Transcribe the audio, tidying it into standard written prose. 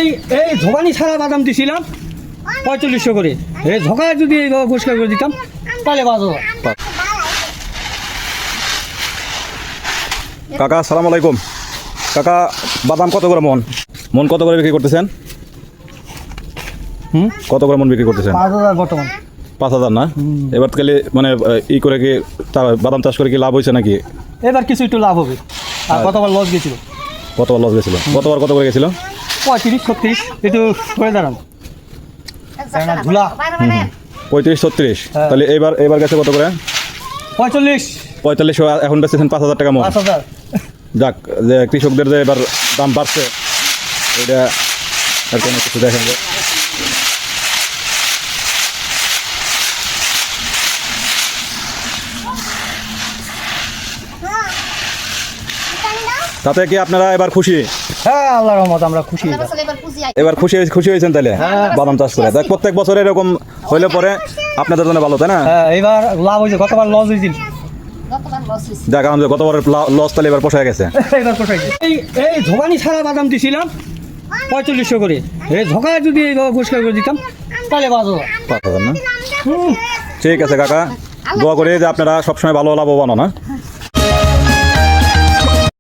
এই এই ঝোকানি ছাড়া বাদাম দিছিলাম 4500 করে। এই ঝোকায় যদি এইভাবে পরিষ্কার করে দিতাম তাহলে 5000। কাকা আসসালামু আলাইকুম। কাকা বাদাম কত করে মন? মন কত করে বিক্রি করতেছেন? কত করে মন বিক্রি করতেছেন? 5000 বর্তমান। 5000 না? এবার তাহলে মানে ই করে কি বাদাম চাষ করে কি লাভ হয়েছে নাকি? এবার কিছু একটু লাভ হবে। আর গতবার লস গেছিল। কতবার লস গেছিল? গতবার কত করে গেছিল? 35 36 একটু করে দাঁড়ান ধুলা 35 36। তাহলে এবার গেছে কত করে? 45 45। এখন বেচতেছেন 5000 টাকা মন। 5000। যাক, যে কৃষকদের যে এবার দাম বাড়ছে এটা আর কোনো কিছু দেখেন যে তাতে কি আপনারা এবার খুশি? হ্যাঁ আল্লাহর রহমত আমরা খুশি। এবার খুশি হয়েছেন তাহলে বাদাম চাষ করে? দেখ প্রত্যেক বছর এরকম হইলে পরে আপনাদের জন্য ভালো, তাই না? হ্যাঁ এবার লাভ হয়েছে, গতবার লস হয়েছিল। যাক, আমাদের গতবারের লস তাহলে এবার পোষায় গেছে। এবার কোথায় এই এই ঝোকানি ছাড়া বাদাম দিছিলাম 4500 করে। এই ঝোকায় যদি এইভাবে পরিষ্কার করে দিতাম তাহলে 5000। 5000 না? ঠিক আছে কাকা, দোয়া করি যে আপনারা সবসময় ভালো লাভবান হন।